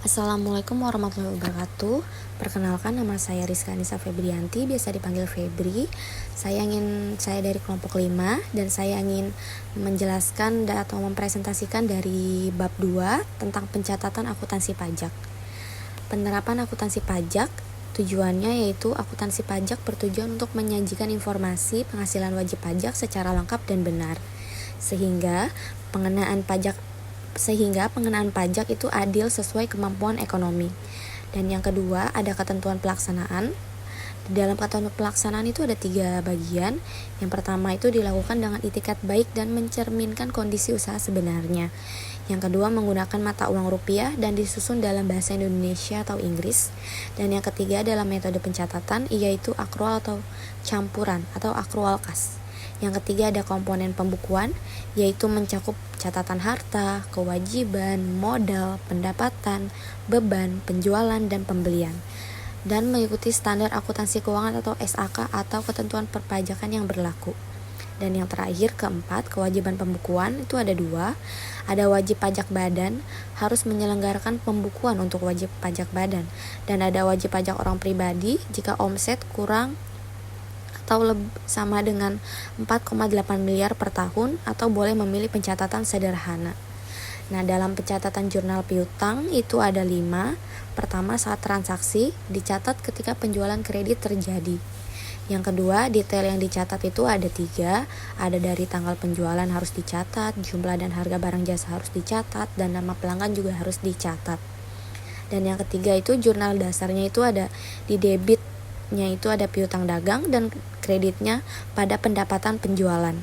Assalamualaikum warahmatullahi wabarakatuh. Perkenalkan, nama saya Rizka Anissa Febrianti, biasa dipanggil Febri. Saya dari kelompok 5 dan saya ingin menjelaskan atau mempresentasikan dari bab 2 tentang pencatatan akuntansi pajak. Penerapan akuntansi pajak tujuannya yaitu akuntansi pajak bertujuan untuk menyajikan informasi penghasilan wajib pajak secara lengkap dan benar, sehingga pengenaan pajak itu adil sesuai kemampuan ekonomi. Dan yang kedua, ada ketentuan pelaksanaan. Di dalam ketentuan pelaksanaan itu ada 3 bagian. Yang pertama itu dilakukan dengan itikat baik dan mencerminkan kondisi usaha sebenarnya. Yang kedua, menggunakan mata uang rupiah dan disusun dalam bahasa Indonesia atau Inggris. Dan yang ketiga adalah metode pencatatan, yaitu akrual atau campuran atau akrual kas. Yang ketiga ada komponen pembukuan, yaitu mencakup catatan harta, kewajiban, modal, pendapatan, beban, penjualan, dan pembelian, dan mengikuti standar akuntansi keuangan atau SAK atau ketentuan perpajakan yang berlaku. Dan yang terakhir, keempat, kewajiban pembukuan itu ada 2. Ada wajib pajak badan, harus menyelenggarakan pembukuan untuk wajib pajak badan, dan ada wajib pajak orang pribadi jika omset kurang atau sama dengan 4,8 miliar per tahun, atau boleh memilih pencatatan sederhana. Nah, dalam pencatatan jurnal piutang itu ada 5. Pertama, saat transaksi, dicatat ketika penjualan kredit terjadi. Yang kedua, detail yang dicatat itu ada 3. Ada dari tanggal penjualan harus dicatat, jumlah dan harga barang jasa harus dicatat, dan nama pelanggan juga harus dicatat. Dan yang ketiga itu jurnal dasarnya itu ada di debitnya itu ada piutang dagang dan kreditnya pada pendapatan penjualan.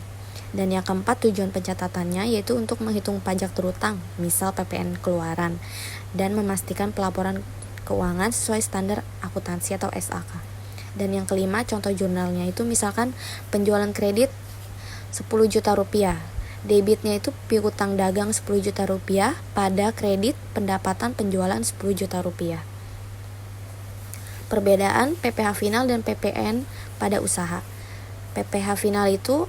Dan yang keempat, tujuan pencatatannya yaitu untuk menghitung pajak terutang, misal PPN keluaran, dan memastikan pelaporan keuangan sesuai standar akuntansi atau SAK. Dan yang kelima, contoh jurnalnya itu misalkan penjualan kredit 10 juta rupiah, debitnya itu piutang dagang 10 juta rupiah pada kredit pendapatan penjualan 10 juta rupiah. Perbedaan PPh final dan PPN pada usaha. PPh final itu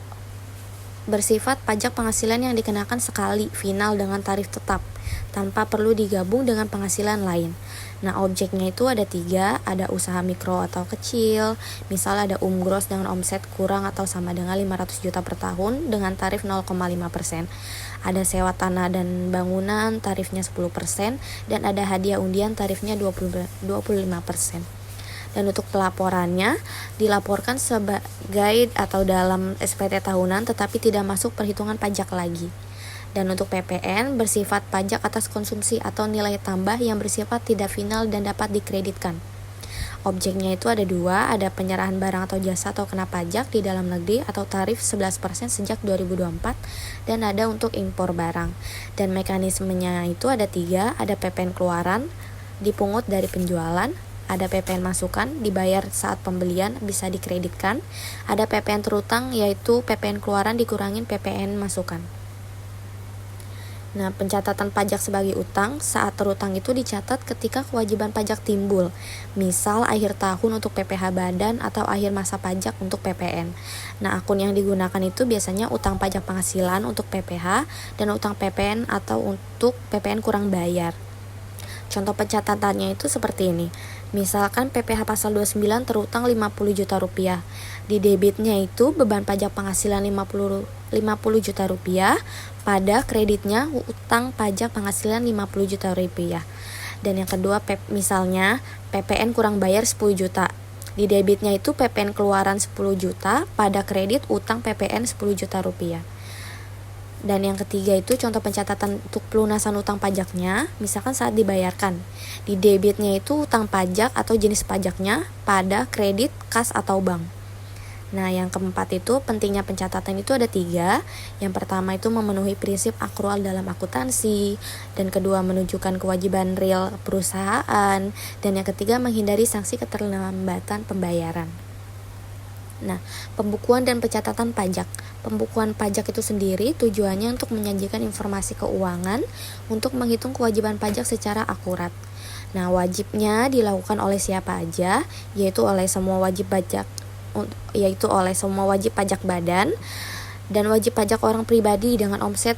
bersifat pajak penghasilan yang dikenakan sekali final dengan tarif tetap, tanpa perlu digabung dengan penghasilan lain. Nah, objeknya itu ada 3, ada usaha mikro atau kecil, misal ada gross dengan omset kurang atau sama dengan 500 juta per tahun dengan tarif 0,5%. Ada sewa tanah dan bangunan, tarifnya 10%, dan ada hadiah undian, tarifnya 25%. Dan untuk pelaporannya dilaporkan sebagai atau dalam SPT tahunan tetapi tidak masuk perhitungan pajak lagi. Dan untuk PPN bersifat pajak atas konsumsi atau nilai tambah yang bersifat tidak final dan dapat dikreditkan. Objeknya itu ada 2, ada penyerahan barang atau jasa atau kena pajak di dalam negeri atau tarif 11% sejak 2024, dan ada untuk impor barang. Dan mekanismenya itu ada 3, ada PPN keluaran dipungut dari penjualan, ada PPN masukan dibayar saat pembelian bisa dikreditkan, ada PPN terutang yaitu PPN keluaran dikurangin PPN masukan. Nah, pencatatan pajak sebagai utang saat terutang itu dicatat ketika kewajiban pajak timbul, misal akhir tahun untuk PPh badan atau akhir masa pajak untuk PPN. Nah, akun yang digunakan itu biasanya utang pajak penghasilan untuk PPh dan utang PPN atau untuk PPN kurang bayar. Contoh pencatatannya itu seperti ini. Misalkan PPh pasal 29 terutang 50 juta rupiah. Di debitnya itu beban pajak penghasilan 50 juta rupiah, pada kreditnya utang pajak penghasilan 50 juta rupiah. Dan yang kedua, misalnya PPN kurang bayar 10 juta. Di debitnya itu PPN keluaran 10 juta, pada kredit utang PPN 10 juta rupiah. Dan yang ketiga itu contoh pencatatan untuk pelunasan utang pajaknya, misalkan saat dibayarkan. Di debitnya itu utang pajak atau jenis pajaknya, pada kredit, kas atau bank. Nah, yang keempat itu pentingnya pencatatan itu ada 3. Yang pertama itu memenuhi prinsip akrual dalam akuntansi, dan kedua menunjukkan kewajiban real perusahaan, dan yang ketiga menghindari sanksi keterlambatan pembayaran. Nah, pembukuan dan pencatatan pajak. Pembukuan pajak itu sendiri tujuannya untuk menyajikan informasi keuangan untuk menghitung kewajiban pajak secara akurat. Nah, wajibnya dilakukan oleh siapa aja, yaitu oleh semua wajib pajak badan dan wajib pajak orang pribadi dengan omset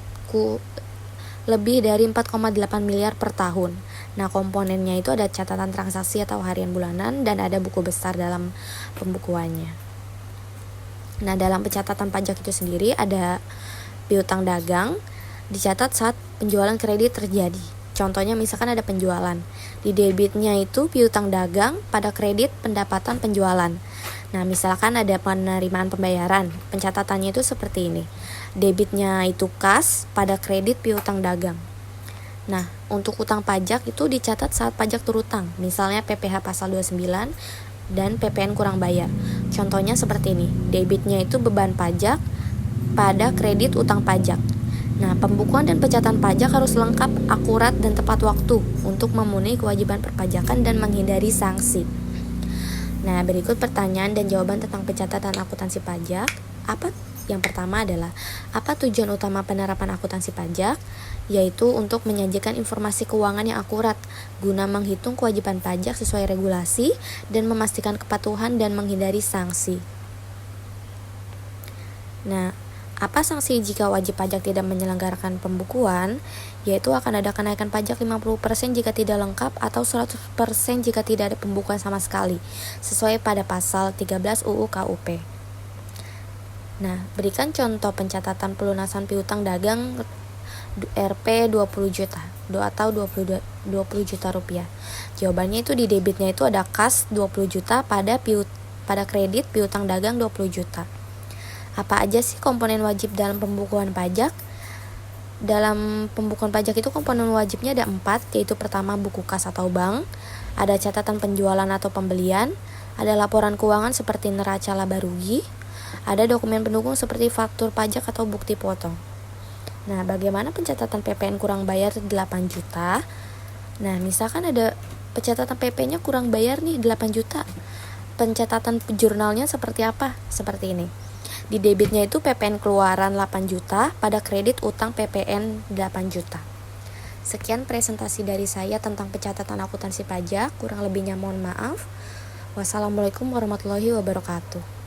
lebih dari 4,8 miliar per tahun. Nah, komponennya itu ada catatan transaksi atau harian bulanan dan ada buku besar dalam pembukuannya. Nah, dalam pencatatan pajak itu sendiri ada piutang dagang dicatat saat penjualan kredit terjadi. Contohnya misalkan ada penjualan. Di debitnya itu piutang dagang, pada kredit pendapatan penjualan. Nah, misalkan ada penerimaan pembayaran. Pencatatannya itu seperti ini. Debitnya itu kas, pada kredit piutang dagang. Nah, untuk utang pajak itu dicatat saat pajak terutang, misalnya PPh pasal 29 dan PPN kurang bayar. Contohnya seperti ini, debitnya itu beban pajak pada kredit utang pajak. Nah, pembukuan dan pencatatan pajak harus lengkap, akurat, dan tepat waktu untuk memenuhi kewajiban perpajakan dan menghindari sanksi. Nah, berikut pertanyaan dan jawaban tentang pencatatan akuntansi pajak. Yang pertama adalah, apa tujuan utama penerapan akuntansi pajak? Yaitu untuk menyajikan informasi keuangan yang akurat guna menghitung kewajiban pajak sesuai regulasi dan memastikan kepatuhan dan menghindari sanksi. Nah, apa sanksi jika wajib pajak tidak menyelenggarakan pembukuan? Yaitu akan ada kenaikan pajak 50% jika tidak lengkap atau 100% jika tidak ada pembukuan sama sekali, sesuai pada pasal 13 UU KUP. Nah, berikan contoh pencatatan pelunasan piutang dagang Rp 20 juta atau 20 juta rupiah. Jawabannya itu di debitnya itu ada kas 20 juta, pada kredit piutang dagang 20 juta. Apa aja sih komponen wajib dalam pembukuan pajak? Dalam pembukuan pajak itu komponen wajibnya ada 4, yaitu pertama buku kas atau bank, ada catatan penjualan atau pembelian, ada laporan keuangan seperti neraca laba rugi, ada dokumen pendukung seperti faktur pajak atau bukti potong. Nah, bagaimana pencatatan PPN kurang bayar 8 juta? Nah, misalkan ada pencatatan PP-nya kurang bayar nih 8 juta. Pencatatan jurnalnya seperti apa? Seperti ini. Di debitnya itu PPN keluaran 8 juta, pada kredit utang PPN 8 juta. Sekian presentasi dari saya tentang pencatatan akuntansi pajak. Kurang lebihnya mohon maaf. Wassalamualaikum warahmatullahi wabarakatuh.